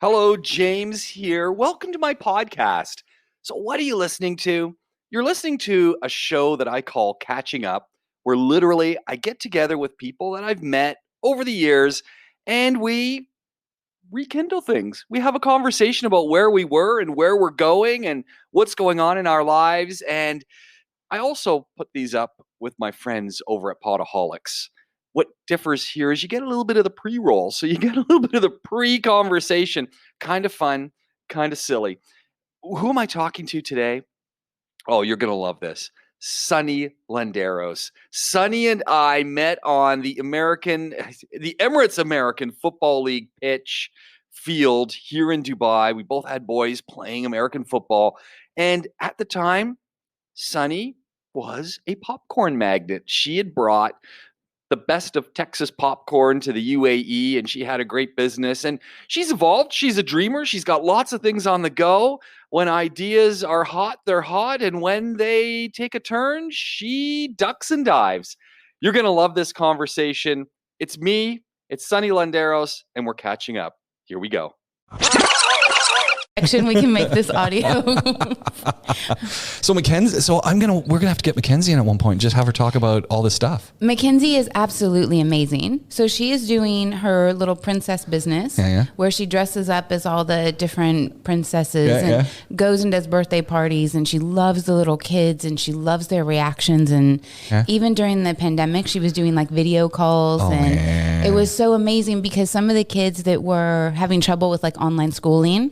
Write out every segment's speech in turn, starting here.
Hello, James here. Welcome to my podcast. So, what are you listening to? You're listening to a show that I call Catching Up, where literally I get together with people that I've met over the years and we rekindle things. We have a conversation about where we were and where we're going and what's going on in our lives. And I also put these up with my friends over at Podaholics. What differs here is you get a little bit of the pre-roll. So you get a little bit of the pre-conversation. Kind of fun, kind of silly. Who am I talking to today? Oh, you're going to love this. Sonny Landeros. Sonny and I met on the Emirates American Football League pitch field here in Dubai. We both had boys playing American football. And at the time, Sonny was a popcorn magnet. She had brought the best of Texas popcorn to the UAE, and she had a great business. And she's evolved. She's a dreamer. She's got lots of things on the go. When ideas are hot, they're hot. And when they take a turn, she ducks and dives. You're going to love this conversation. It's me. It's Sonny Landeros, and we're catching up. Here we go. We can make this audio. So Mackenzie, we're gonna have to get Mackenzie in at one point. Just have her talk about all this stuff. Mackenzie is absolutely amazing. So she is doing her little princess business, where she dresses up as all the different princesses and goes and does birthday parties. And she loves the little kids and she loves their reactions. And even during the pandemic, she was doing like video calls, it was so amazing because some of the kids that were having trouble with like online schooling.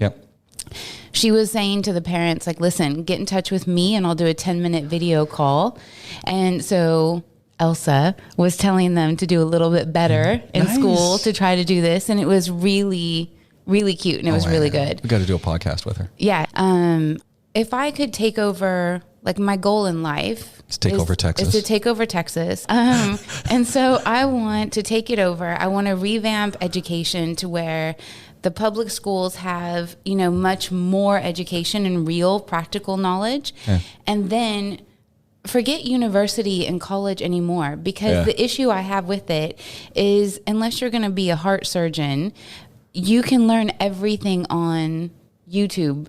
She was saying to the parents, like, listen, get in touch with me and I'll do a 10-minute video call. And so Elsa was telling them to do a little bit better in school to try to do this. And it was really, really cute. And it was really good. We got to do a podcast with her. Yeah. If I could take over, like my goal in life is to take over Texas. And so I want to take it over. I want to revamp education to where the public schools have, much more education and real practical knowledge. And then forget university and college anymore, because the issue I have with it is unless you're going to be a heart surgeon, you can learn everything on YouTube.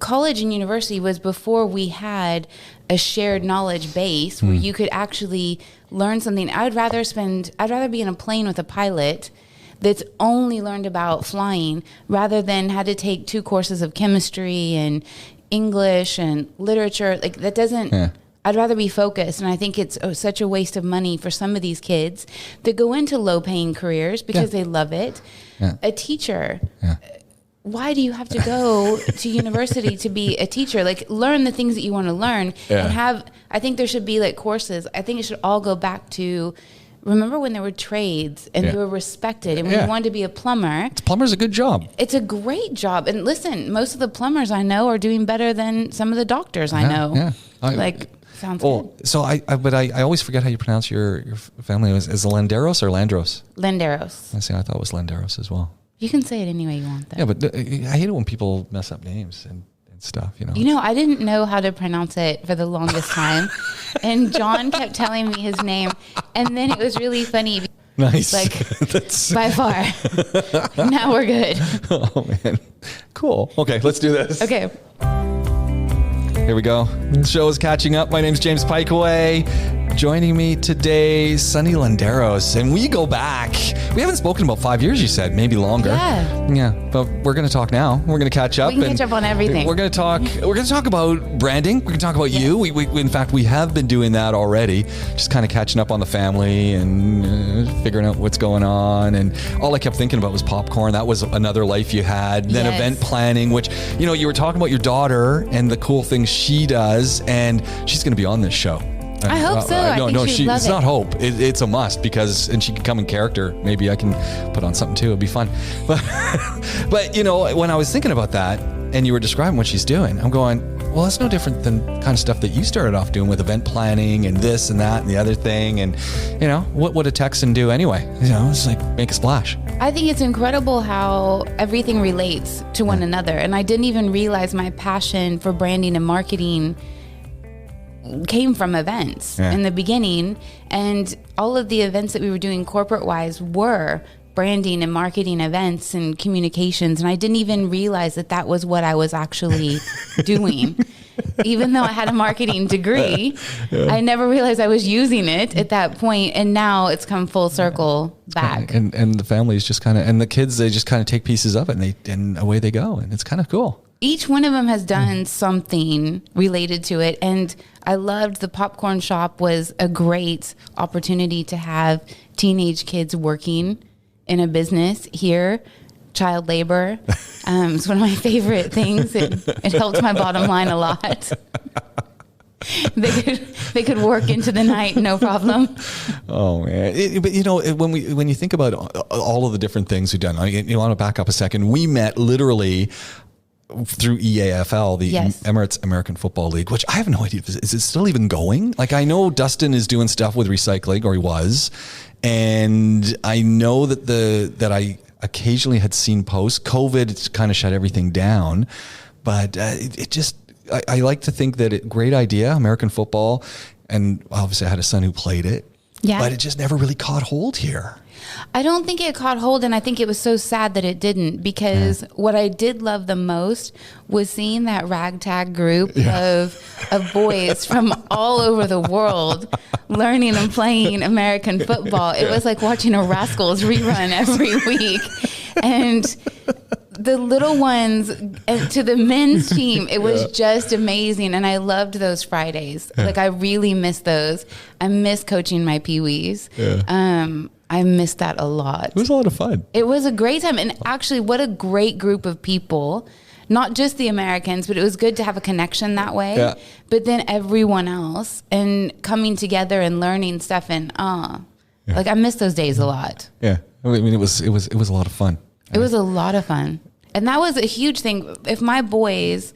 College and university was before we had a shared knowledge base where you could actually learn something. I'd rather be in a plane with a pilot that's only learned about flying rather than had to take 2 courses of chemistry and English and literature. Like that doesn't, I'd rather be focused. And I think it's such a waste of money for some of these kids that go into low paying careers because they love it. A teacher. Why do you have to go to university to be a teacher? Like learn the things that you want to learn and I think there should be like courses. I think it should all go back to, remember when there were trades and they were respected, and when you wanted to be a plumber. Plumber's a good job. It's a great job. And listen, most of the plumbers I know are doing better than some of the doctors I know. Sounds good. So I always forget how you pronounce your family. Is it Landeros or Landros? Landeros. I thought it was Landeros as well. You can say it any way you want, though. Yeah, but I hate it when people mess up names and stuff, I didn't know how to pronounce it for the longest time. And John kept telling me his name. And then it was really funny. Nice. Like, by far. Now we're good. Oh, man. Cool. Okay, let's do this. Okay. Here we go. The show is catching up. My name's James Pikeway. Joining me today, Sonny Landeros. And we go back. We haven't spoken about 5 years, you said, maybe longer. Yeah, but we're going to talk now. We're going to catch up. We can catch up on everything. We're going to talk about branding. We're going to talk about you. We in fact, we have been doing that already. Just kind of catching up on the family and figuring out what's going on. And all I kept thinking about was popcorn. That was another life you had. Then event planning, which, you were talking about your daughter and the cool things she does. And she's going to be on this show. I hope so. I think she'd love it's it. not hope. It's a must and she can come in character. Maybe I can put on something too. It'd be fun. But when I was thinking about that and you were describing what she's doing, I'm going, well, that's no different than kind of stuff that you started off doing with event planning and this and that and the other thing. And, what would a Texan do anyway? It's like make a splash. I think it's incredible how everything relates to one another. And I didn't even realize my passion for branding and marketing came from events in the beginning, and all of the events that we were doing corporate wise were branding and marketing events and communications. And I didn't even realize that that was what I was actually doing. Even though I had a marketing degree, I never realized I was using it at that point. And now it's come full circle back. And the families just kind of, and the kids, they just kind of take pieces of it and away they go. And it's kind of cool. Each one of them has done something related to it. And I loved the popcorn shop was a great opportunity to have teenage kids working in a business here. Child labor. It's one of my favorite things. It helped my bottom line a lot. They could work into the night, no problem. Oh man! But when you think about all of the different things we've done, you want to back up a second. We met literally through EAFL, the Emirates American Football League, which I have no idea. Is it still even going? Like, I know Dustin is doing stuff with recycling, or he was, and I know that I occasionally had seen posts. COVID kind of shut everything down, but I like to think that great idea, American football, and obviously I had a son who played it, but it just never really caught hold here. I don't think it caught hold, and I think it was so sad that it didn't, because what I did love the most was seeing that ragtag group of boys from all over the world learning and playing American football. It was like watching a Rascals rerun every week. And the little ones, and to the men's team, it was just amazing. And I loved those Fridays. Like, I really miss those. I miss coaching my peewees. I missed that a lot. It was a lot of fun. It was a great time. And actually, what a great group of people. Not just the Americans, but it was good to have a connection that way. Yeah. But then everyone else, and coming together and learning stuff. And like, I miss those days a lot. Yeah. I mean, it was a lot of fun. It was a lot of fun. And that was a huge thing. If my boys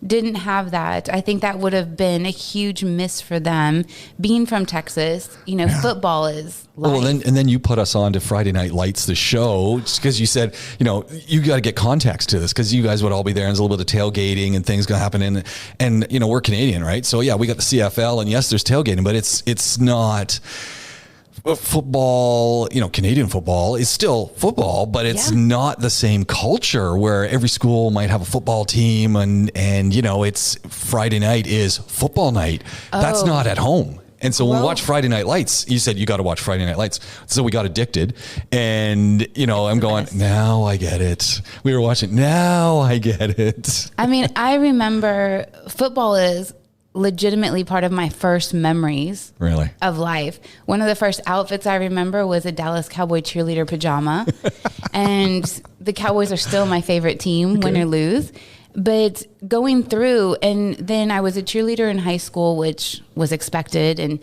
didn't have that, I think that would have been a huge miss for them. Being from Texas, football is life. Well, then you put us on to Friday Night Lights, the show, just because you said, you got to get context to this, because you guys would all be there, and there's a little bit of tailgating and things going to happen. And we're Canadian, right? So yeah, we got the CFL, and yes, there's tailgating, but it's not football. Canadian football is still football, but it's not the same culture where every school might have a football team, and it's Friday night is football night. That's not at home. And so when we watch Friday Night Lights, you said you got to watch Friday Night Lights. So we got addicted, and I'm going, now I get it. We were watching, now I get it. I mean, I remember football is legitimately part of my first memories of life. One of the first outfits I remember was a Dallas Cowboy cheerleader pajama. And the Cowboys are still my favorite team, win or lose. But going through, and then I was a cheerleader in high school, which was expected. And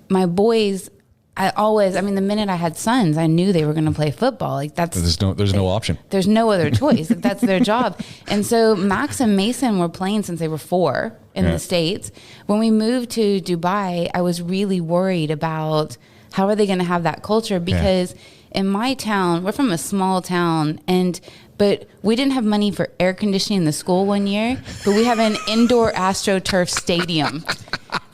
my boys, the minute I had sons, I knew they were going to play football. Like, there's no option. There's no other choice. Like, that's their job. And so Max and Mason were playing since they were 4 in the States. When we moved to Dubai, I was really worried about how are they going to have that culture, because in my town, we're from a small town, but we didn't have money for air conditioning in the school one year, but we have an indoor AstroTurf stadium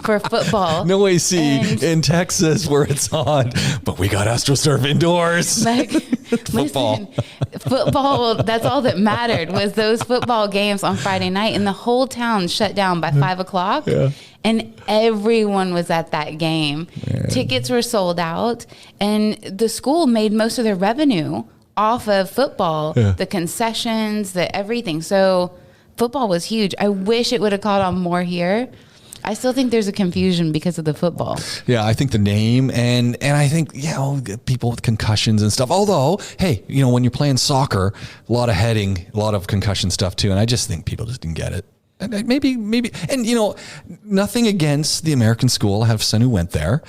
for football. No AC in Texas where it's on, but we got AstroTurf indoors. Like, football. Football, that's all that mattered, was those football games on Friday night, and the whole town shut down by 5 o'clock. And everyone was at that game. Tickets were sold out, and the school made most of their revenue off of football, the concessions, the everything. So football was huge. I wish it would have caught on more here. I still think there's a confusion because of the football. Yeah, I think the name and I think, people with concussions and stuff. Although, hey, when you're playing soccer, a lot of heading, a lot of concussion stuff too. And I just think people just didn't get it. And maybe, and nothing against the American school. I have a son who went there,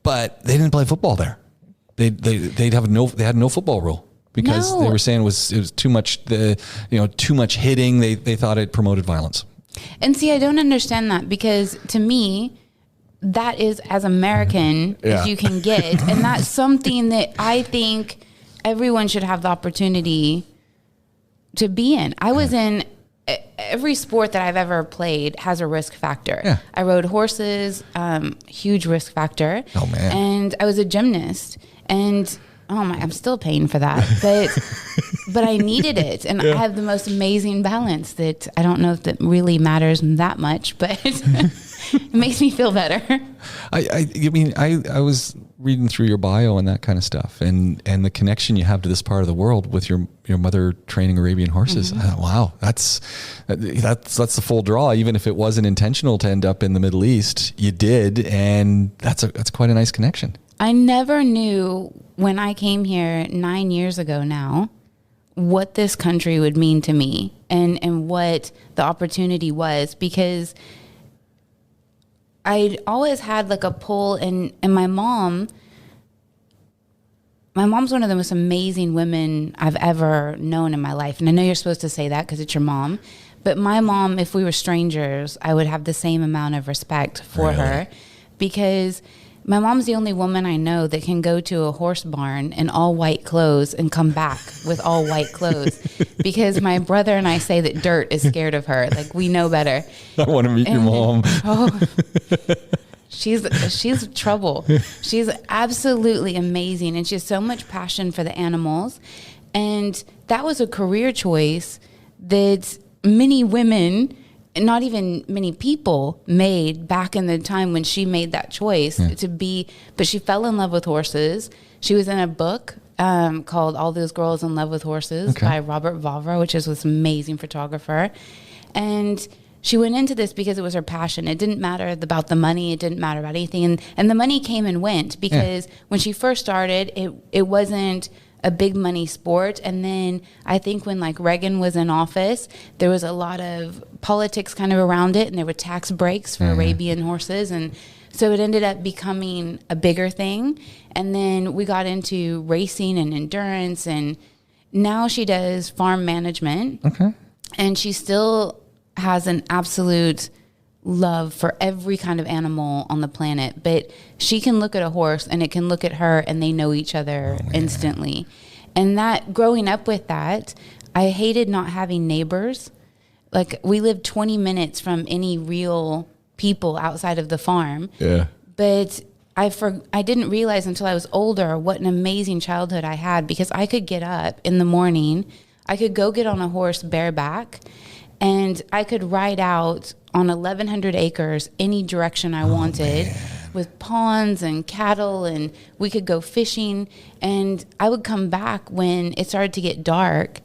but they didn't play football there. They had no football rule. Because they were saying it was too much too much hitting. They thought it promoted violence. And see, I don't understand that, because to me, that is as American as you can get, and that's something that I think everyone should have the opportunity to be in. I was in every sport that I've ever played has a risk factor. I rode horses, huge risk factor. Oh man! And I was a gymnast, and oh my, I'm still paying for that, but I needed it. And I have the most amazing balance that I don't know if that really matters that much, but it makes me feel better. I was reading through your bio and that kind of stuff, and the connection you have to this part of the world with your mother training Arabian horses. I thought, wow, that's the full draw. Even if it wasn't intentional to end up in the Middle East, you did, and that's quite a nice connection. I never knew when I came here 9 years ago now what this country would mean to me and what the opportunity was, because I'd always had like a pull, and my mom's one of the most amazing women I've ever known in my life. And I know you're supposed to say that because it's your mom, but my mom, if we were strangers, I would have the same amount of respect for her, because my mom's the only woman I know that can go to a horse barn in all white clothes and come back with all white clothes, because my brother and I say that dirt is scared of her. Like, we know better. I want to meet your mom. Oh, she's trouble. She's absolutely amazing. And she has so much passion for the animals. And that was a career choice that many women, not even many people, made back in the time when she made that choice to be, but she fell in love with horses. She was in a book called All Those Girls in Love with Horses by Robert Vavra, which is this amazing photographer. And she went into this because it was her passion. It didn't matter about the money. It didn't matter about anything. And the money came and went, because when she first started, it wasn't a big money sport. And then I think when like Reagan was in office, there was a lot of politics kind of around it, and there were tax breaks for Arabian horses. And so it ended up becoming a bigger thing. And then we got into racing and endurance, and now she does farm management. Okay. And she still has an absolute love for every kind of animal on the planet, but she can look at a horse and it can look at her, and they know each other instantly. And that, growing up with that, I hated not having neighbors. Like, we lived 20 minutes from any real people outside of the farm. Yeah. But I didn't realize until I was older what an amazing childhood I had, because I could get up in the morning, I could go get on a horse bareback, and I could ride out on 1,100 acres any direction I wanted, with ponds and cattle, and we could go fishing. And I would come back when it started to get dark.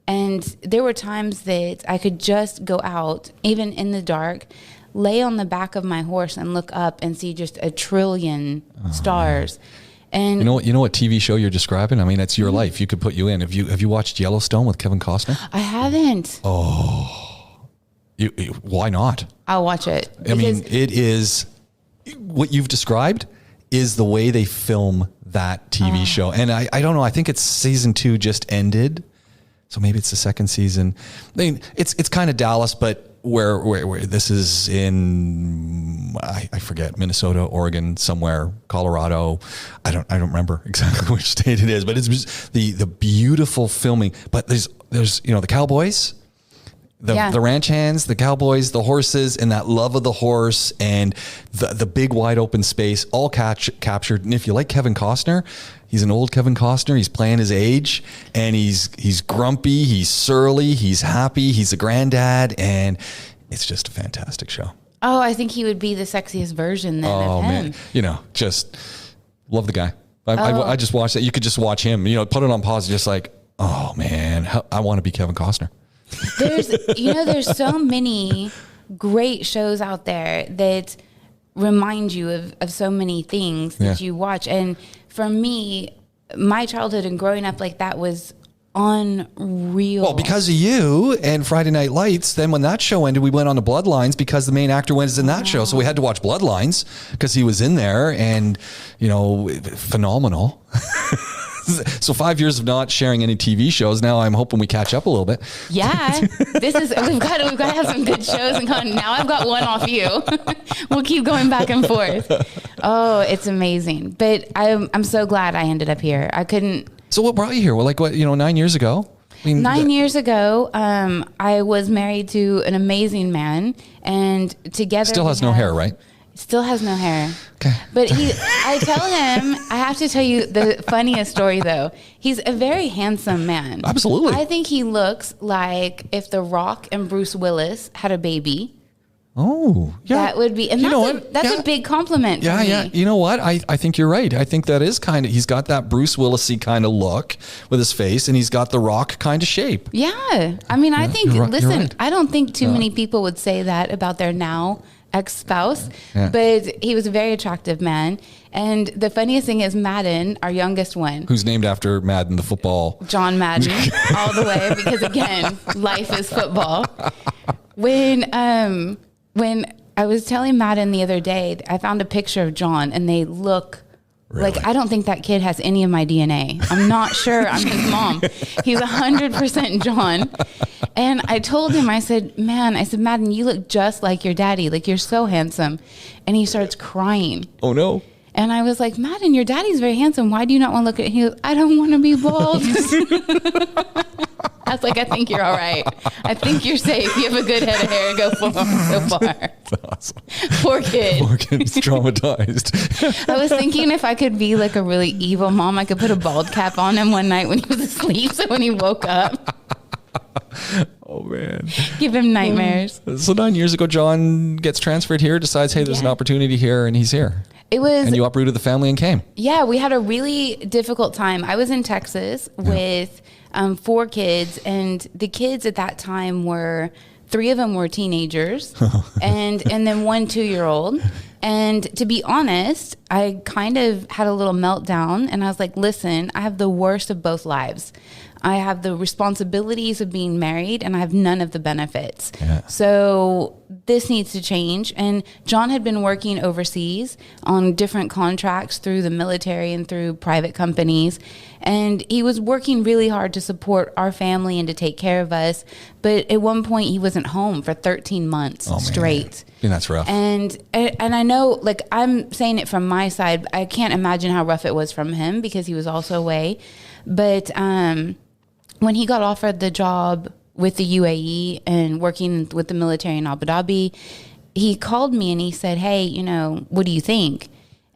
And there were times that I could just go out, even in the dark, lay on the back of my horse and look up and see just a trillion stars. And you know what TV show you're describing? I mean, it's your life. You could put you in. Have you watched Yellowstone with Kevin Costner? I haven't. Why not? I'll watch it. I mean, it is what you've described is the way they film that TV show. And I don't know. I think it's season 2 just ended, so maybe it's the second season. I mean, it's kind of Dallas, but where this is in, I forget, Minnesota, Oregon, somewhere, Colorado. I don't remember exactly which state it is, but it's just the beautiful filming. But there's the cowboys, the ranch hands, the cowboys, the horses, and that love of the horse, and the big wide open space, all captured. And if you like Kevin Costner, he's an old Kevin Costner. He's playing his age, and he's grumpy, he's surly, he's happy, he's a granddad, and it's just a fantastic show. Oh, I think he would be the sexiest version then of him. Man, just love the guy. I just watched that. You could just watch him. Put it on pause, just like, oh man, I want to be Kevin Costner. There's so many great shows out there that remind you of so many things that you watch. And for me, my childhood and growing up like that was unreal. Well, because of you and Friday Night Lights, then when that show ended, we went on to Bloodlines because the main actor was in that show. So we had to watch Bloodlines because he was in there, and, phenomenal. So 5 years of not sharing any TV shows. Now I'm hoping we catch up a little bit. Yeah, we've got to have some good shows. And now I've got one off you. We'll keep going back and forth. Oh, it's amazing. But I'm so glad I ended up here. I couldn't. So what brought you here? Well, 9 years ago? I mean, 9 years ago, I was married to an amazing man, and together still has no hair, right? Still has no hair. Okay. But I tell him, I have to tell you the funniest story though. He's a very handsome man. Absolutely. I think he looks like if The Rock and Bruce Willis had a baby. Oh, yeah. That would be, and that's a big compliment for me. Yeah. You know what? I think you're right. I think that is kind of, he's got that Bruce Willis-y kind of look with his face, and he's got the Rock kind of shape. Yeah. I mean, I think, you're listen, right. I don't think too many people would say that about their now ex-spouse, but he was a very attractive man. And the funniest thing is Madden, our youngest one, Who's named after Madden, the football. John Madden, all the way, because again, life is football. When I was telling Madden the other day, I found a picture of John and they look like, I don't think that kid has any of my DNA. I'm not sure I'm his mom. He's 100% John. And I told him, I said, Madden, you look just like your daddy. Like, you're so handsome. And he starts crying. Oh, no. And I was like, Madden, your daddy's very handsome. Why do you not want to look at him? He goes, I don't want to be bald. I was like, I think you're all right. I think you're safe. You have a good head of hair. Go so far. That's awesome. Poor kid. Poor kid's traumatized. I was thinking if I could be like a really evil mom, I could put a bald cap on him one night when he was asleep. So when he woke up, Oh, man. give him nightmares. So 9 years ago, John gets transferred here, decides, hey, there's an opportunity here, and he's here. It was, And you uprooted the family and came. yeah, we had a really difficult time. I was in Texas with 4 kids, and the kids at that time were, 3 of them were teenagers, and then 1 2-year-old. And to be honest, I kind of had a little meltdown, and I was like, listen, I have the worst of both lives. I have the responsibilities of being married, and I have none of the benefits. Yeah. So this needs to change. And John had been working overseas on different contracts through the military and through private companies. And he was working really hard to support our family and to take care of us. But at one point, he wasn't home for 13 months straight. Yeah, that's rough. And I know, like, I'm saying it from my side. I can't imagine how rough it was from him because he was also away. But when he got offered the job with the UAE and working with the military in Abu Dhabi, he called me and he said, hey, what do you think?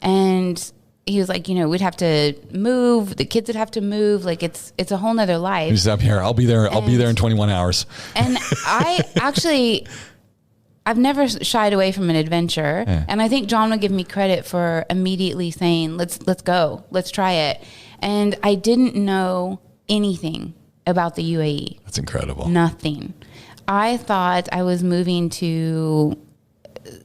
And he was like, we'd have to move. The kids would have to move. Like, it's a whole nother life. He's up here. I'll be there. I'll be there in 21 hours. And I've never shied away from an adventure. Yeah. And I think John would give me credit for immediately saying, let's go, let's try it. And I didn't know anything about the UAE. That's incredible. Nothing. I thought I was moving to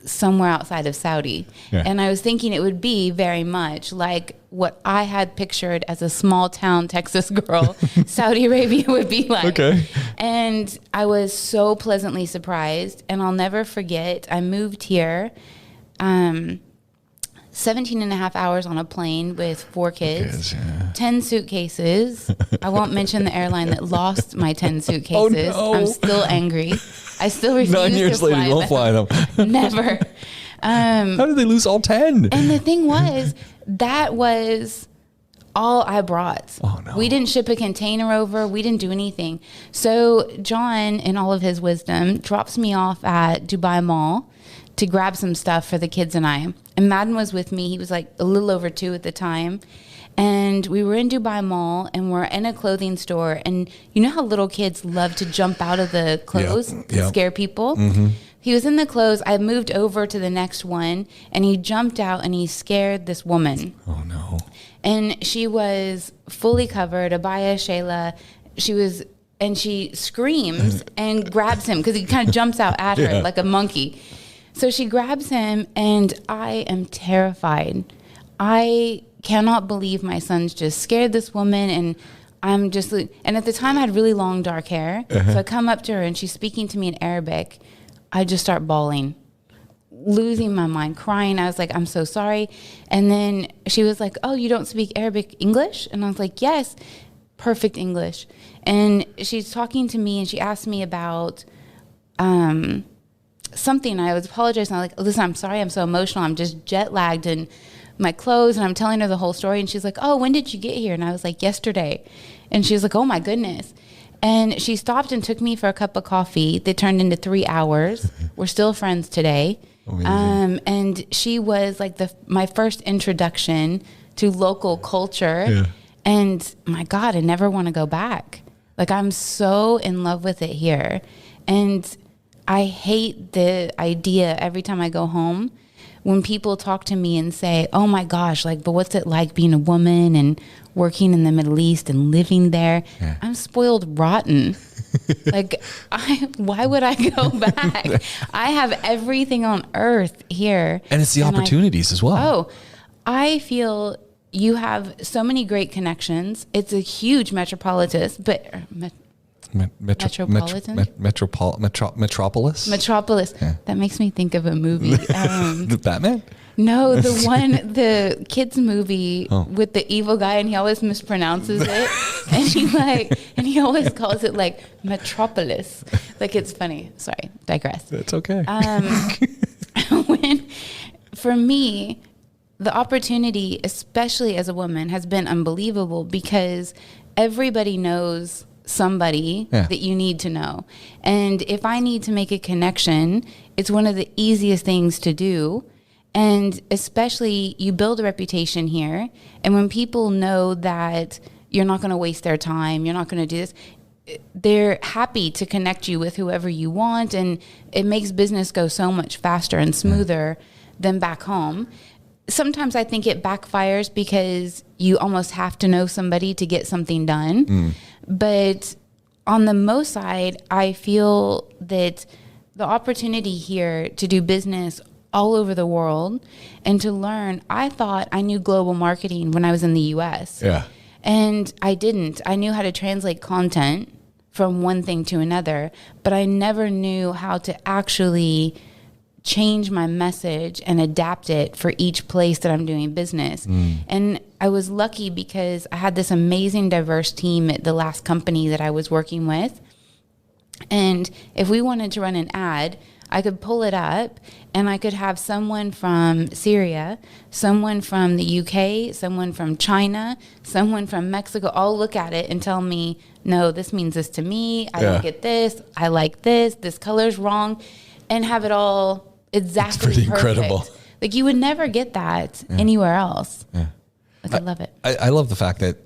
somewhere outside of Saudi. Yeah. And I was thinking it would be very much like what I had pictured as a small town Texas girl, Saudi Arabia would be like. Okay. And I was so pleasantly surprised. And I'll never forget, I moved here 17 and a half hours on a plane with 4 kids, 10 suitcases. I won't mention the airline that lost my 10 suitcases. Oh, no. I'm still angry. I still refuse 9 years to later, fly you won't fly them. Never. How did they lose all 10? And the thing was, that was all I brought. Oh, no. We didn't ship a container over. We didn't do anything. So John, in all of his wisdom, drops me off at Dubai Mall to grab some stuff for the kids and I. And Madden was with me. He was like a little over 2 at the time. And we were in Dubai Mall, and we're in a clothing store. And you know how little kids love to jump out of the clothes to scare people? Mm-hmm. He was in the clothes. I moved over to the next one, and he jumped out, and he scared this woman. Oh, no. And she was fully covered, abaya, shayla. And she screams and grabs him because he kind of jumps out at her like a monkey. So she grabs him, and I am terrified. I cannot believe my son's just scared this woman, and and at the time I had really long dark hair. So I come up to her, and she's speaking to me in Arabic. I just start bawling, losing my mind, crying. I was like, I'm so sorry. And then she was like, oh, you don't speak Arabic English? And I was like, yes, perfect English. And she's talking to me, and she asked me about something. I was apologizing. I'm like, listen, I'm sorry, I'm so emotional. I'm just jet lagged in my clothes, and I'm telling her the whole story. And she's like, oh, when did you get here? And I was like, yesterday. And she was like, oh my goodness. And she stopped and took me for a cup of coffee that turned into 3 hours. We're still friends today. Amazing. And she was like my first introduction to local culture. Yeah. And my God, I never want to go back. Like, I'm so in love with it here. And I hate the idea every time I go home when people talk to me and say, oh my gosh, like, but what's it like being a woman and working in the Middle East and living there? Yeah. I'm spoiled rotten. Like, why would I go back? I have everything on earth here. And it's the opportunities as well. Oh, I feel you have so many great connections. It's a huge metropolis, but Metropolis? Metropolis. Yeah. That makes me think of a movie. The Batman? No, the kids movie with the evil guy, and he always mispronounces it, and he always calls it like Metropolis. Like, it's funny. Sorry, digress. That's okay. For me, the opportunity, especially as a woman, has been unbelievable because everybody knows somebody that you need to know. And if I need to make a connection, it's one of the easiest things to do. And especially you build a reputation here. And when people know that you're not going to waste their time, you're not going to do this, they're happy to connect you with whoever you want. And it makes business go so much faster and smoother than back home. Sometimes I think it backfires because you almost have to know somebody to get something done. But on the Mo side, I feel that the opportunity here to do business all over the world and to learn, I thought I knew global marketing when I was in the US. Yeah. And I didn't. I knew how to translate content from one thing to another, but I never knew how to actually change my message and adapt it for each place that I'm doing business. And I was lucky because I had this amazing diverse team at the last company that I was working with. And if we wanted to run an ad, I could pull it up and I could have someone from Syria, someone from the UK, someone from China, someone from Mexico, all look at it and tell me, no, this means this to me. I don't get this. I like this color's wrong, and have it all exactly pretty perfect. incredible. Like, you would never get that anywhere else. Yeah. Like, I love it. I love the fact that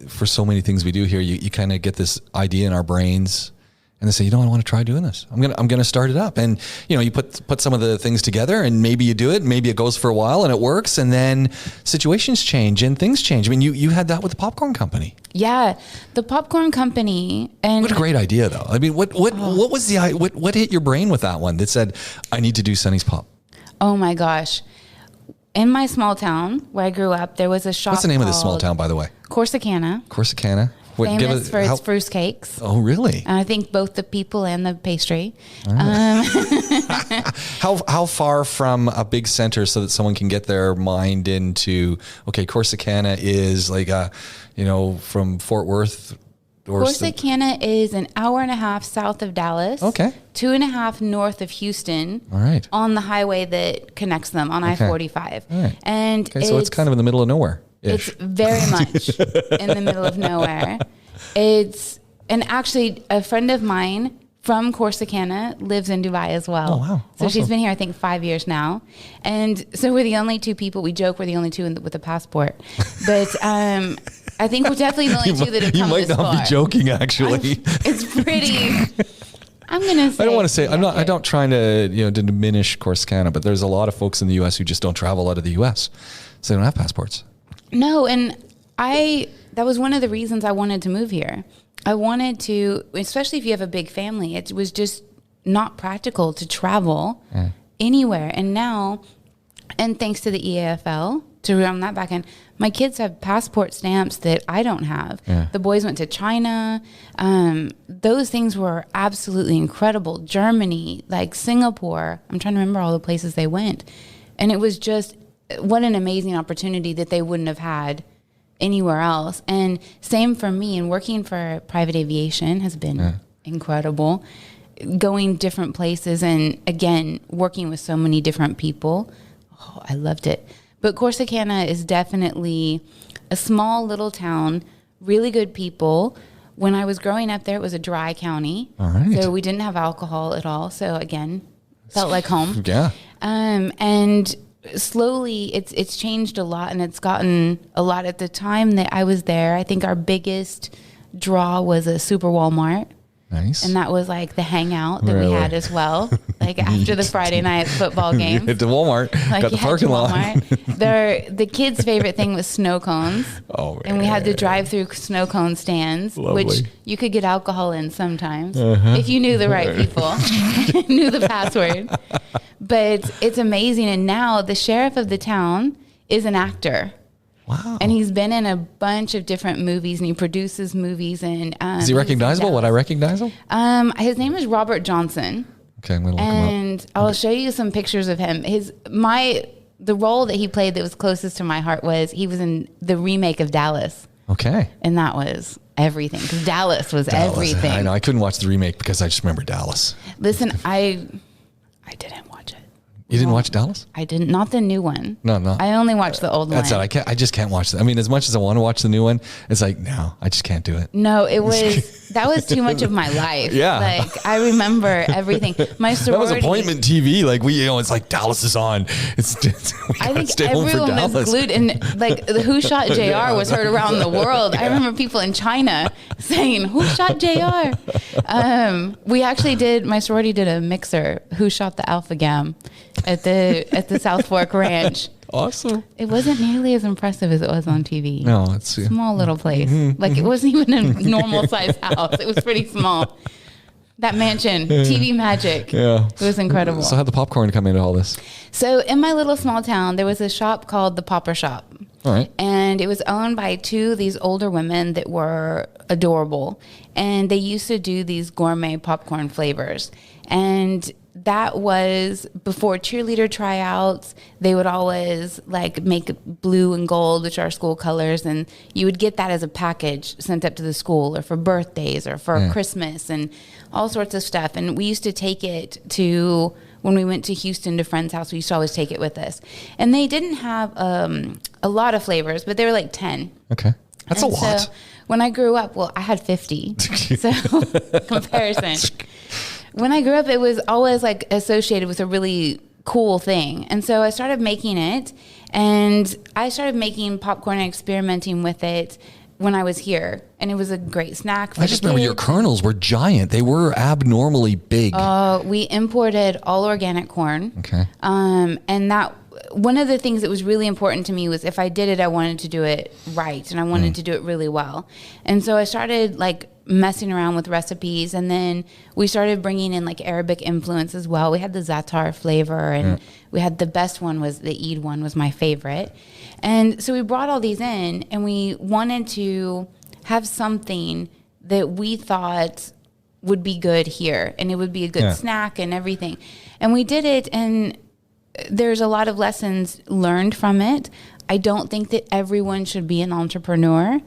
for so many things we do here, you kind of get this idea in our brains and they say, I want to try doing this. I'm going to start it up. And, you put some of the things together and maybe you do it, maybe it goes for a while and it works. And then situations change and things change. I mean, you had that with the popcorn company. Yeah. The popcorn company. And what a great idea though. I mean, what was what hit your brain with that one that said, I need to do Sonny's Pop? Oh my gosh. In my small town where I grew up, there was a shop. What's the name of this small town, by the way? Corsicana. Famous for its fruit cakes. Oh, really? And I think both the people and the pastry. How far from a big center so that someone can get their mind into, okay, Corsicana is like, from Fort Worth? Corsicana is an hour and a half south of Dallas. Okay. 2.5 north of Houston. All right. On the highway that connects them on I-45. All right. And so it's kind of in the middle of nowhere. It's very much in the middle of nowhere. And actually a friend of mine from Corsicana lives in Dubai as well. Oh, wow. So Awesome. she's been here, I think, 5 years now. And so we're the only two people, we joke we're the only two with a passport. But I think we're definitely the only two that have come this far. You might not be joking, actually. It's pretty... I'm going to say... I don't want to say... I'm not trying to, to diminish Corsicana, but there's a lot of folks in the U.S. who just don't travel out of the U.S. So they don't have passports. No, and that was one of the reasons I wanted to move here. I wanted to, especially if you have a big family, it was just not practical to travel anywhere. And now, and thanks to the EAFL, to run that back in, my kids have passport stamps that I don't have. Yeah. The boys went to China. Those things were absolutely incredible. Germany, like Singapore. I'm trying to remember all the places they went. And it was just, what an amazing opportunity that they wouldn't have had anywhere else. And same for me, and working for private aviation has been incredible. Going different places and, again, working with so many different people. Oh, I loved it. But Corsicana is definitely a small little town, really good people. When I was growing up there, it was a dry county. All right. So we didn't have alcohol at all. So, again, felt like home. Yeah. And slowly it's changed a lot, and it's gotten a lot. At the time that I was there, I think our biggest draw was a Super Walmart. Nice. And that was like the hangout that we had as well. Like after the Friday night football game. Hit the Walmart. Like got the parking lot. The kids' favorite thing was snow cones. Oh, man. And we had to drive through snow cone stands, Lovely. which you could get alcohol in sometimes if you knew the right people, knew the password. But it's amazing. And now the sheriff of the town is an actor. Wow. And he's been in a bunch of different movies, and he produces movies. And is he recognizable? Would I recognize him? His name is Robert Johnson. Okay, I'm going to look him up. And I'll show you some pictures of him. The role that he played that was closest to my heart was he was in the remake of Dallas. Okay. And that was everything, because Dallas was everything. I know. I couldn't watch the remake because I just remember Dallas. Listen, I didn't watch it. You didn't watch Dallas? I didn't. Not the new one. No. I only watched the old one. That's it. I just can't watch that. I mean, as much as I want to watch the new one, it's like, no, I just can't do it. No, that was too much of my life. Yeah. Like, I remember everything. My sorority. That was appointment TV. Like, it's like Dallas is on. I think everyone was glued. And like, the Who Shot JR was heard around the world. I remember people in China saying, "Who shot JR?" We actually my sorority did a mixer, Who Shot the Alpha Gam, at the South Fork Ranch. Awesome. It wasn't nearly as impressive as it was on TV. No, it's small little place. Like, it wasn't even a normal size house. It was pretty small. That mansion, TV magic. Yeah. It was incredible. So how'd the popcorn come into all this? So in my little small town, there was a shop called the Popper Shop. All right. And it was owned by two of these older women that were adorable. And they used to do these gourmet popcorn flavors. And that was before cheerleader tryouts. They would always like make blue and gold, which are school colors, and you would get that as a package sent up to the school, or for birthdays, or for Christmas, and all sorts of stuff. And we used to take it to, when we went to Houston to a friend's house, we used to always take it with us. And they didn't have a lot of flavors, but they were like 10. Okay. That's a lot. So when I grew up, I had 50. So comparison. When I grew up, it was always like associated with a really cool thing. And so I started making it, and I started making popcorn and experimenting with it when I was here. And it was a great snack for I just remember your kernels were giant. They were abnormally big. We imported all organic corn. Okay. And that, one of the things that was really important to me was, if I did it, I wanted to do it right, and I wanted to do it really well. And so I started like messing around with recipes, and then we started bringing in like Arabic influence as well. We had the za'atar flavor, and we had, the best one was the Eid one, was my favorite. And so we brought all these in, and we wanted to have something that we thought would be good here, and it would be a good snack and everything. And we did it, and there's a lot of lessons learned from it. I don't think that everyone should be an entrepreneur.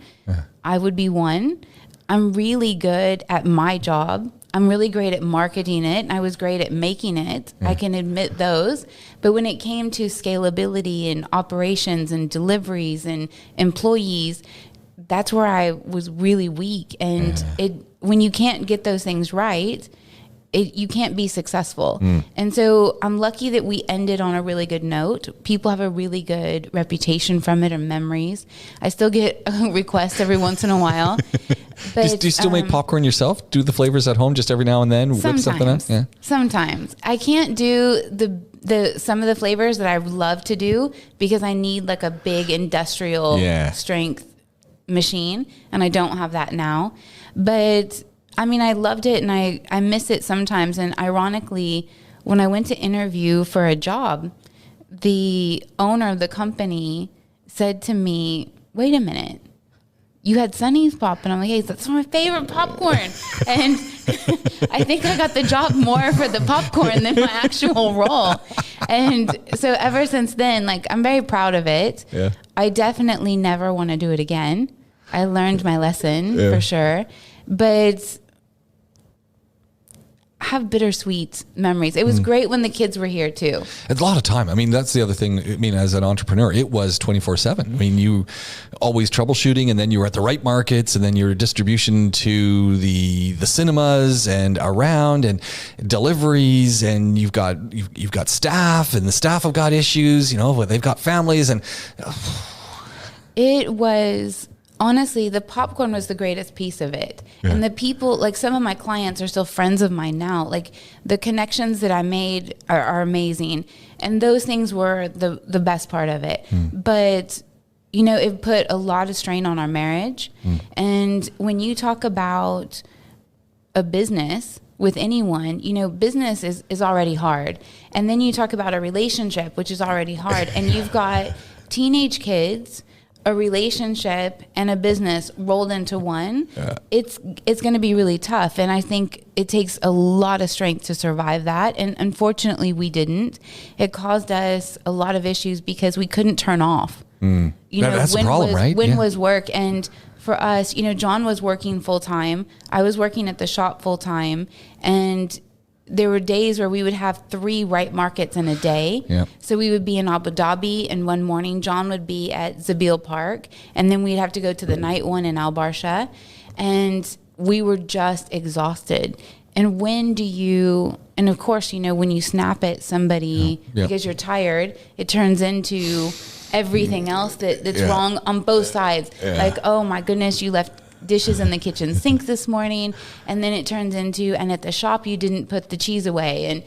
I would be one. I'm really good at my job. I'm really great at marketing it. I was great at making it. I can admit those. But when it came to scalability and operations and deliveries and employees, that's where I was really weak. And when you can't get those things right, you can't be successful. And so I'm lucky that we ended on a really good note. People have a really good reputation from it, or memories. I still get requests every once in a while. But, do you still make popcorn yourself? Do the flavors at home just every now and then? Whip something up? Yeah. Sometimes. I can't do the some of the flavors that I would love to do, because I need like a big industrial strength machine, and I don't have that now. But I mean, I loved it, and I miss it sometimes. And ironically, when I went to interview for a job, the owner of the company said to me, "Wait a minute, you had Sonny's Pop?" And I'm like, "Hey, that's my favorite popcorn." And I think I got the job more for the popcorn than my actual role. And so ever since then, like, I'm very proud of it. Yeah. I definitely never want to do it again. I learned my lesson for sure. But have bittersweet memories. It was great when the kids were here too. It's a lot of time. I mean, that's the other thing. I mean, as an entrepreneur, it was 24/7. I mean, you always troubleshooting, and then you were at the right markets, and then your distribution to the cinemas and around, and deliveries, and you've got staff, and the staff have got issues. You know, they've got families, and it was. Honestly, the popcorn was the greatest piece of it. Yeah. And the people, like some of my clients are still friends of mine now. Like the connections that I made are amazing. And those things were the best part of it. But, you know, it put a lot of strain on our marriage. And when you talk about a business with anyone, you know, business is already hard. And then you talk about a relationship, which is already hard. And you've got teenage kids, a relationship and a business rolled into one. It's going to be really tough. And I think it takes a lot of strength to survive that. And unfortunately we didn't. It caused us a lot of issues because we couldn't turn off. You know, that's the problem, right? When was work? And for us, you know, John was working full time. I was working at the shop full time, and there were days where we would have 3 right markets in a day. Yep. So we would be in Abu Dhabi, and one morning John would be at Zabil Park, and then we'd have to go to the night one in Al Barsha, and we were just exhausted. And and of course, you know, when you snap at somebody because you're tired, it turns into everything else that's wrong on both sides. Like, oh my goodness, you left dishes in the kitchen sink this morning, and then it turns into, and at the shop you didn't put the cheese away, and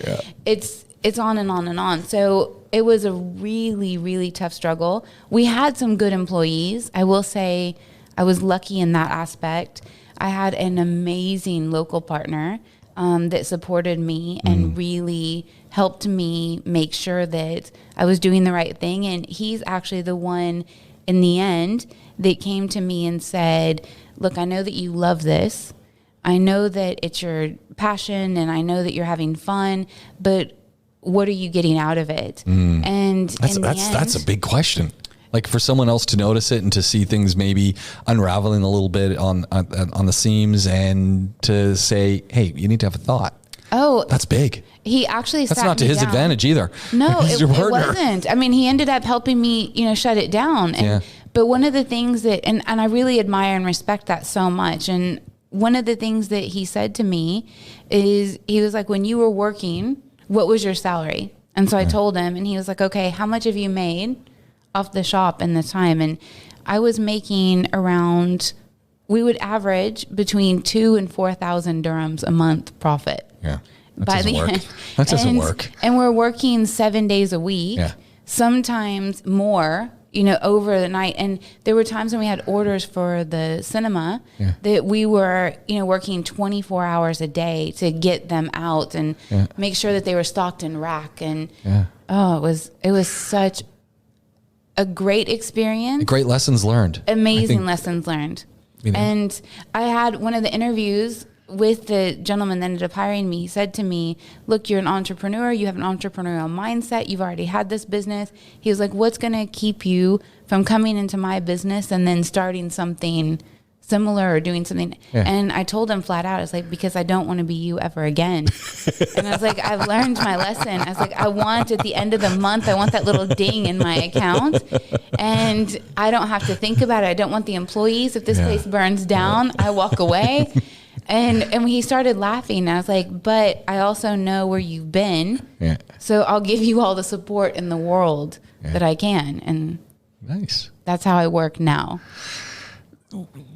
it's on and on and on. So it was a really, really tough struggle. We had some good employees. I will say I was lucky in that aspect. I had an amazing local partner that supported me and really helped me make sure that I was doing the right thing. And he's actually the one in the end that came to me and said, look, I know that you love this. I know that it's your passion, and I know that you're having fun, but what are you getting out of it? And that's a big question. Like for someone else to notice it and to see things maybe unraveling a little bit on the seams, and to say, hey, you need to have a thought. Oh, that's big. He actually That's not to his advantage either. No, it wasn't. I mean, he ended up helping me, you know, shut it down. And, but one of the things that, and I really admire and respect that so much. And one of the things that he said to me is, he was like, when you were working, what was your salary? And so I told him, and he was like, okay, how much have you made off the shop in the time? And I was making around, we would average between 2,000 and 4,000 dirhams a month profit. Yeah. That doesn't work. And we're working 7 days a week, sometimes more, you know, over the night. And there were times when we had orders for the cinema that we were, you know, working 24 hours a day to get them out and make sure that they were stocked in rack. And it was such a great experience. Great lessons learned. Amazing lessons learned. You know. And I had one of the interviews with the gentleman that ended up hiring me. He said to me, look, you're an entrepreneur. You have an entrepreneurial mindset. You've already had this business. He was like, what's going to keep you from coming into my business and then starting something similar or doing something? And I told him flat out, I was like, because I don't want to be you ever again. And I was like, I've learned my lesson. I was like, I want at the end of the month, I want that little ding in my account, and I don't have to think about it. I don't want the employees. If this place burns down, I walk away. And when he started laughing, I was like, but I also know where you've been. So I'll give you all the support in the world that I can. And that's how I work now.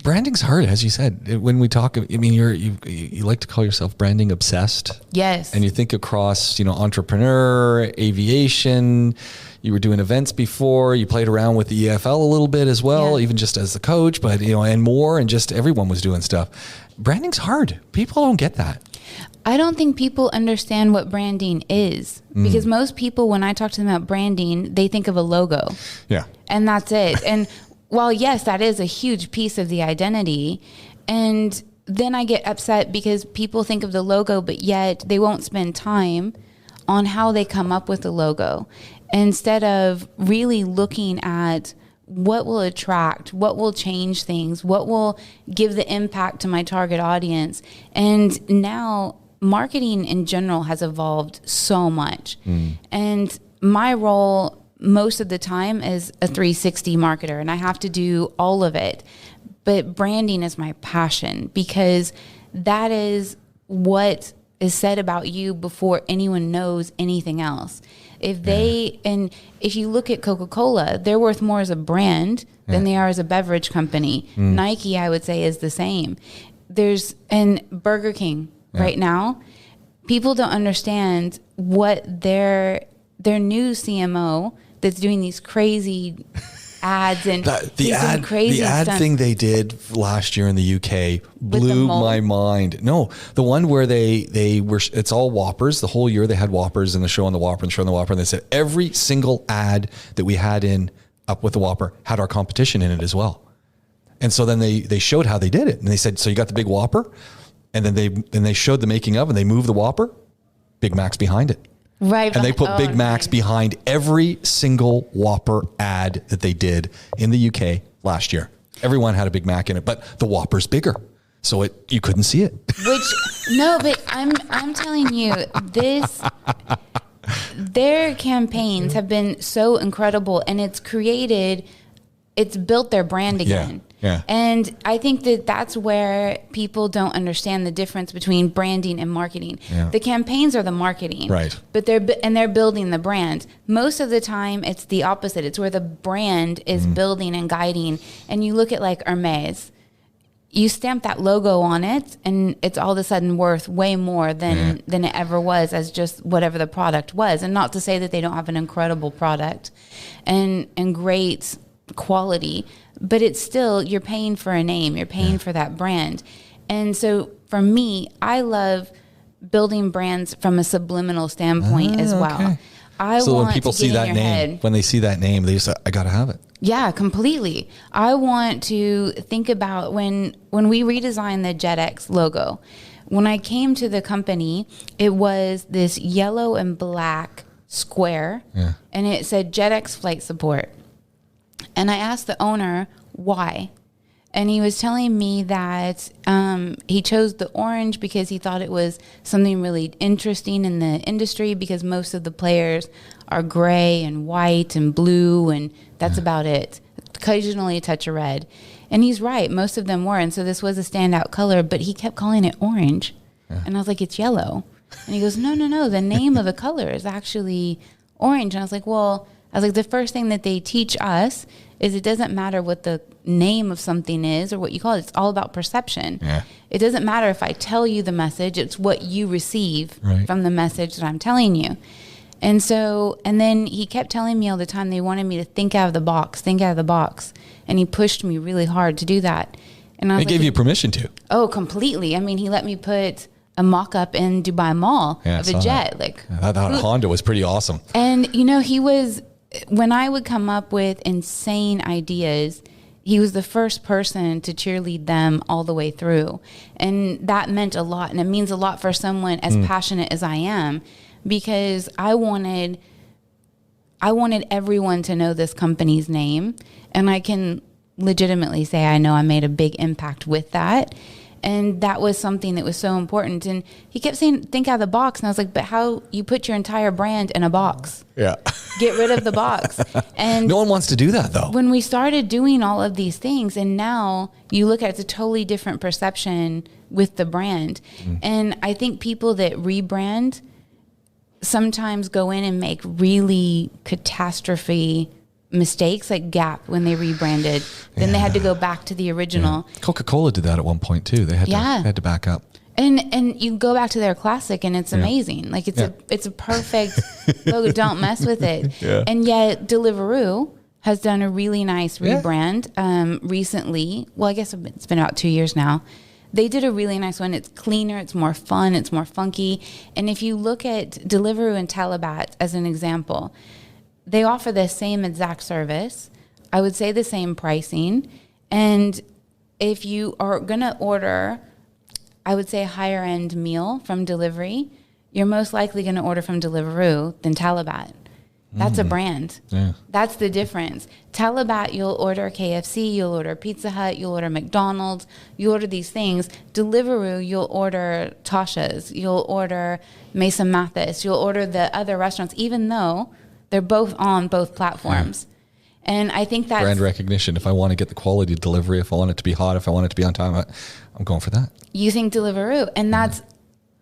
Branding's hard, as you said. When we talk, I mean, you like to call yourself branding obsessed. Yes. And you think across, you know, entrepreneur, aviation. You were doing events before. You played around with the EFL a little bit as well, even just as the coach, but, you know, and more, and just everyone was doing stuff. Branding's hard. People don't get that. I don't think people understand what branding is, because most people, when I talk to them about branding, they think of a logo. Yeah. And that's it. And while, yes, that is a huge piece of the identity, and then I get upset because people think of the logo, but yet they won't spend time on how they come up with the logo, instead of really looking at what will attract, what will change things, what will give the impact to my target audience. And now marketing in general has evolved so much. And my role most of the time is a 360 marketer, and I have to do all of it. But branding is my passion, because that is what is said about you before anyone knows anything else. And if you look at Coca-Cola, they're worth more as a brand than they are as a beverage company. Nike, I would say, is the same. And Burger King right now, people don't understand what their new CMO that's doing these crazy ads and the ad thing they did last year in the UK blew my mind. No, the one where they were, it's all Whoppers. The whole year they had Whoppers and the show on the Whopper and the show on the Whopper. And they said every single ad that we had in Up with the Whopper had our competition in it as well. And so then they showed how they did it. And they said, so you got the big Whopper, and then they showed the making of, and they moved the Whopper, Big Mac's behind it. Right. And they put Big Macs behind every single Whopper ad that they did in the UK last year. Everyone had a Big Mac in it, but the Whopper's bigger. So you couldn't see it. But I'm telling you, their campaigns have been so incredible, and it's built their brand again. Yeah. And I think that's where people don't understand the difference between branding and marketing. Yeah. The campaigns are the marketing, right? But they're building the brand. Most of the time, it's the opposite. It's where the brand is building and guiding. And you look at like Hermes, you stamp that logo on it, and it's all of a sudden worth way more than it ever was as just whatever the product was. And not to say that they don't have an incredible product and great quality, but it's still, you're paying for a name, you're paying for that brand. And so for me, I love building brands from a subliminal standpoint as well. Okay. So when people see that name, when they see that name, they just say, I got to have it. Yeah, completely. I want to think about when we redesigned the JetX logo. When I came to the company, it was this yellow and black square, and it said JetX flight support. And I asked the owner why. And he was telling me that he chose the orange because he thought it was something really interesting in the industry, because most of the players are gray and white and blue, and that's about it. Occasionally a touch of red. And he's right. Most of them were. And so this was a standout color, but he kept calling it orange. And I was like, it's yellow. And he goes, no. The name of the color is actually orange. And I was like, the first thing that they teach us is it doesn't matter what the name of something is or what you call it. It's all about perception. Yeah. It doesn't matter if I tell you the message. It's what you receive from the message that I'm telling you. And then he kept telling me all the time they wanted me to think out of the box. And he pushed me really hard to do that. And I was gave you permission to. Oh, completely. I mean, he let me put a mock-up in Dubai Mall of a jet. That Honda was pretty awesome. And, when I would come up with insane ideas, he was the first person to cheerlead them all the way through. And that meant a lot. And it means a lot for someone as passionate as I am, because I wanted everyone to know this company's name. And I can legitimately say I know I made a big impact with that. And that was something that was so important. And he kept saying, think out of the box. And I was like, but how you put your entire brand in a box? Yeah. Get rid of the box. And no one wants to do that, though. When we started doing all of these things, and now you look at it's a totally different perception with the brand. And I think people that rebrand sometimes go in and make really catastrophe mistakes, like Gap when they rebranded. Then they had to go back to the original. Coca-Cola did that at one point too. They had to back up. And you go back to their classic, and it's amazing. Like it's a perfect logo. Don't mess with it. Yeah. And yet Deliveroo has done a really nice rebrand recently. Well, I guess it's been about 2 years now. They did a really nice one. It's cleaner, it's more fun, it's more funky. And if you look at Deliveroo and Talabat as an example, they offer the same exact service. I would say the same pricing. And if you are going to order, I would say a higher end meal from delivery, you're most likely going to order from Deliveroo than Talabat. That's a brand. Yeah. That's the difference. Talabat, you'll order KFC, you'll order Pizza Hut, you'll order McDonald's, you order these things. Deliveroo, you'll order Tasha's, you'll order Mason Mathis, you'll order the other restaurants, even though they're both on both platforms. And I think that's brand recognition. If I want to get the quality delivery, if I want it to be hot, if I want it to be on time, I'm going for that. using Deliveroo. And that's,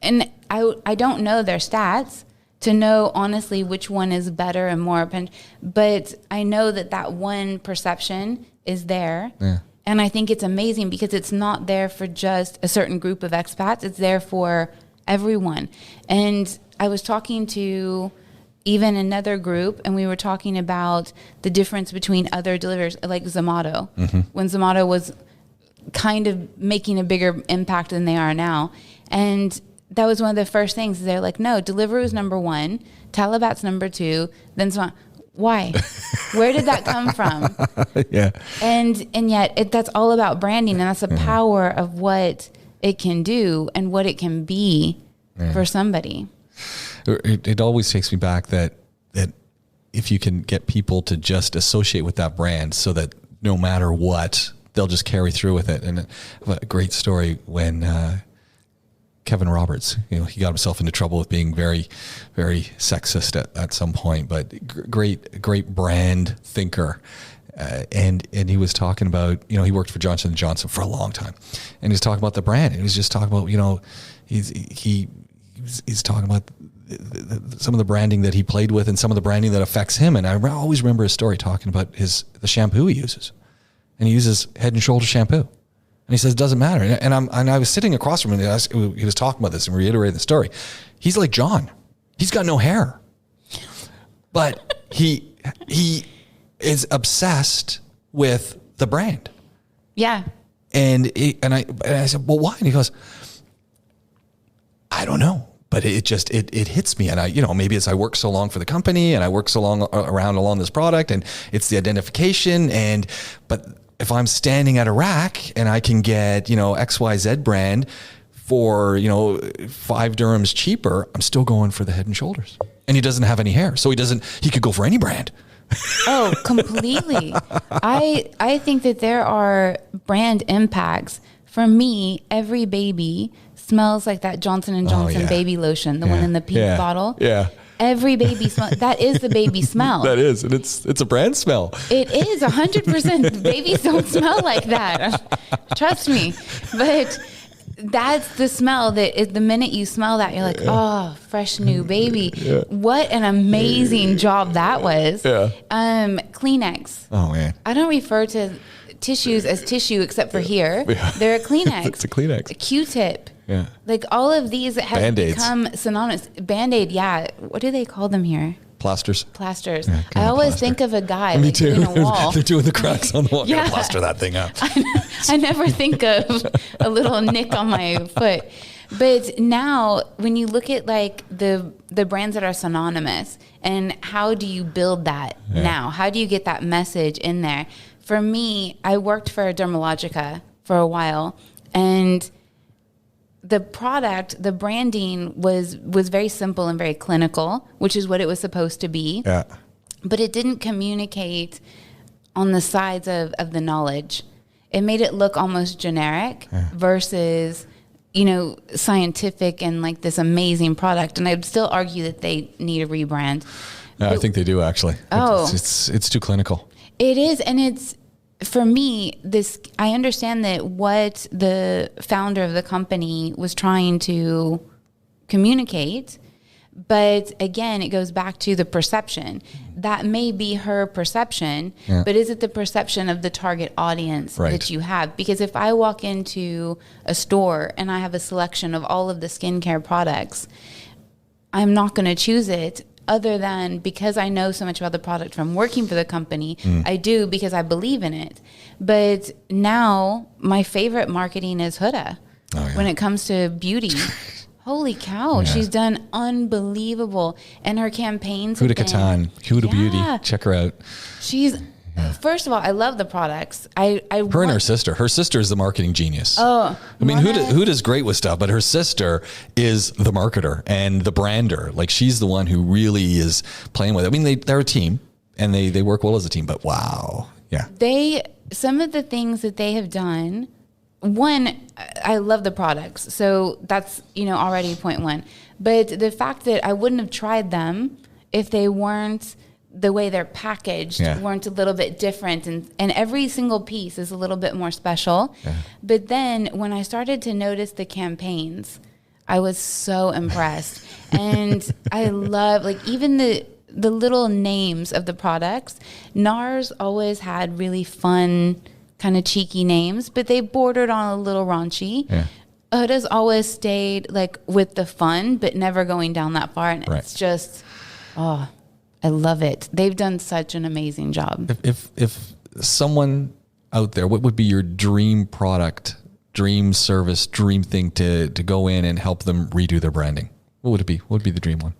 and I don't know their stats to know honestly which one is better and more, but I know that one perception is there. Yeah. And I think it's amazing because it's not there for just a certain group of expats. It's there for everyone. And I was talking to even another group, and we were talking about the difference between other deliverers, like Zomato. Mm-hmm. When Zomato was kind of making a bigger impact than they are now. And that was one of the first things. They're like, no, Deliveroo is number one, Talabat's number two, then Zomato. Why? Where did that come from? Yeah. And yet that's all about branding, and that's the power of what it can do and what it can be for somebody. It always takes me back that if you can get people to just associate with that brand so that no matter what, they'll just carry through with it. And a great story when Kevin Roberts, he got himself into trouble with being very, very sexist at some point, but great brand thinker. And he was talking about, he worked for Johnson & Johnson for a long time, and he was talking about the brand. And he was just talking about, he's talking about some of the branding that he played with and some of the branding that affects him. And I always remember his story talking about the shampoo he uses, and he uses Head and Shoulder shampoo. And he says, it doesn't matter. And I was sitting across from him, and he was talking about this and reiterating the story. He's like John. He's got no hair, but he is obsessed with the brand. Yeah. And I said, well, why? And he goes, I don't know, but it hits me. And maybe it's I work so long for the company and I work so long along this product, and it's the identification. But if I'm standing at a rack and I can get, XYZ brand for, 5 dirhams cheaper, I'm still going for the Head and Shoulders. And he doesn't have any hair, so he could go for any brand. Oh, completely. I think that there are brand impacts. For me, every baby smells like that Johnson & Johnson baby lotion, the one in the pink bottle. Yeah. Every baby smell, that is the baby smell. That is, and it's a brand smell. It is 100%. Babies don't smell like that. Trust me. But that's the smell that the minute you smell that, you're like, oh, fresh new baby. Yeah. What an amazing job that was. Yeah. Kleenex. Oh man. I don't refer to tissues as tissue except for here. Yeah. They're a Kleenex. It's a Kleenex. A Q-tip. Yeah. Like all of these have Band-Aids. become synonymous. Band-Aid, yeah. What do they call them here? Plasters. Yeah, I always think of a guy Me like too. doing a wall. They're doing the cracks on the wall. Yeah. Gotta plaster that thing up. I never think of a little nick on my foot. But now when you look at like the brands that are synonymous, and how do you build that now? How do you get that message in there? For me, I worked for Dermalogica for a while, and the product, the branding was very simple and very clinical, which is what it was supposed to be. Yeah. But it didn't communicate on the sides of the knowledge. It made it look almost generic versus, scientific and like this amazing product. And I'd still argue that they need a rebrand. No, I think they do actually. Oh. It's too clinical. It is, and it's, for me, I understand that what the founder of the company was trying to communicate, but again, it goes back to the perception. That may be her perception, but is it the perception of the target audience that you have? Because if I walk into a store and I have a selection of all of the skincare products, I'm not going to choose it other than because I know so much about the product from working for the company. I do because I believe in it. But now my favorite marketing is Huda when it comes to beauty. Holy cow, she's done unbelievable. And her campaigns. Huda Katan, Huda Beauty. Check her out. She's First of all, I love the products. Her and her sister. Her sister is the marketing genius. Oh, I mean, who does great with stuff, but her sister is the marketer and the brander. Like, she's the one who really is playing with it. I mean, they're a team and they work well as a team, but wow. Yeah. Some of the things that they have done, one, I love the products. So that's, already point one. But the fact that I wouldn't have tried them if they weren't, the way they're packaged weren't a little bit different. And every single piece is a little bit more special. Yeah. But then when I started to notice the campaigns, I was so impressed. And I love, like, even the little names of the products. NARS always had really fun, kind of cheeky names, but they bordered on a little raunchy. Yeah. Huda's always stayed, like, with the fun, but never going down that far. And it's just, I love it. They've done such an amazing job. If someone out there, what would be your dream product, dream service, dream thing to go in and help them redo their branding? What would it be? What would be the dream one?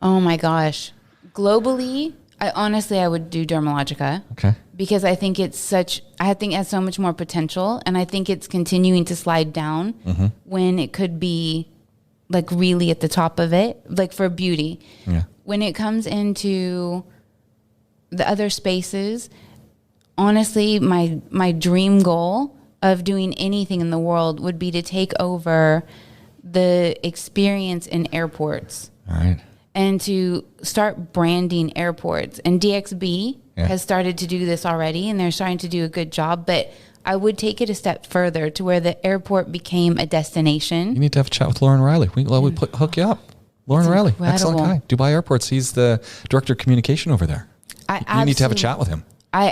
Oh my gosh. Globally, I would do Dermalogica. Okay. Because I think it has so much more potential, and I think it's continuing to slide down when it could be, like, really at the top of it, like, for beauty. Yeah. When it comes into the other spaces, honestly, my dream goal of doing anything in the world would be to take over the experience in airports. All right. And to start branding airports. And DXB has started to do this already, and they're starting to do a good job. But I would take it a step further to where the airport became a destination. You need to have a chat with Lauren Riley. We hook you up. Lauren Riley, excellent guy. Dubai Airports. He's the director of communication over there. You need to have a chat with him. I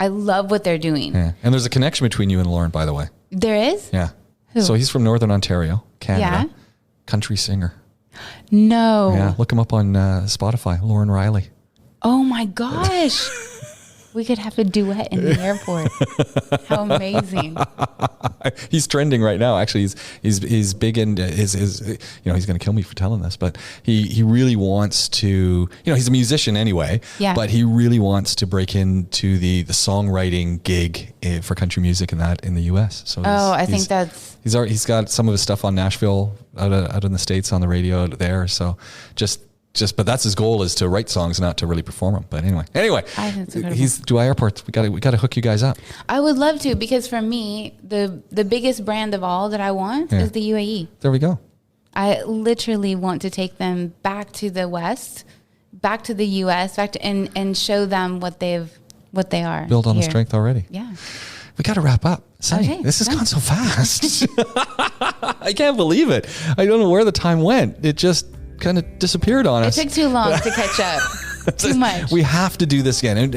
love what they're doing. Yeah. And there's a connection between you and Lauren, by the way. There is? Yeah. Who? So he's from Northern Ontario, Canada. Yeah. Country singer. No. Yeah. Look him up on Spotify. Lauren Riley. Oh my gosh. We could have a duet in the airport. How amazing. He's trending right now. Actually, he's big into his he's going to kill me for telling this, but he really wants to, he's a musician anyway, but he really wants to break into the songwriting gig for country music and that in the US. So he's got some of his stuff on Nashville out in the States on the radio out there. So but that's his goal, is to write songs, not to really perform them. But anyway, he's Dubai Airports. We got to hook you guys up. I would love to, because for me, the biggest brand of all that I want is the UAE. There we go. I literally want to take them back to the West, back to the US, and show them what they are. Build on the strength already. Yeah. We got to wrap up. Sunny, this has gone so fast. I can't believe it. I don't know where the time went. It just kind of disappeared on us. It took too long to catch up. Too much. We have to do this again, and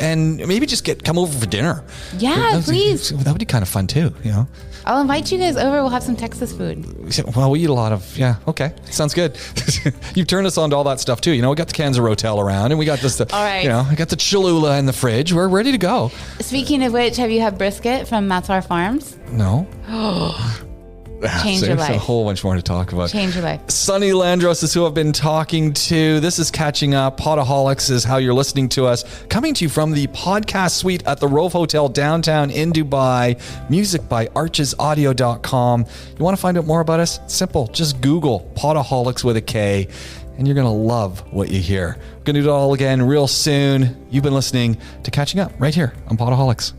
and maybe just come over for dinner. Yeah, please. That would be kind of fun too. I'll invite you guys over. We'll have some Texas food. Well, we eat a lot of. Yeah, okay, sounds good. You've turned us on to all that stuff too. We got the cans of Rotel around, and we got this. All right. I got the Cholula in the fridge. We're ready to go. Speaking of which, have you had brisket from Matsar Farms? No. Change your life. There's a whole bunch more to talk about. Change your life. Sunny Landeros is who I've been talking to. This is Catching Up. Podaholics is how you're listening to us. Coming to you from the podcast suite at the Rove Hotel downtown in Dubai. Music by archesaudio.com. You want to find out more about us? Simple. Just Google Podaholics with a K, and you're going to love what you hear. We're going to do it all again real soon. You've been listening to Catching Up right here on Podaholics.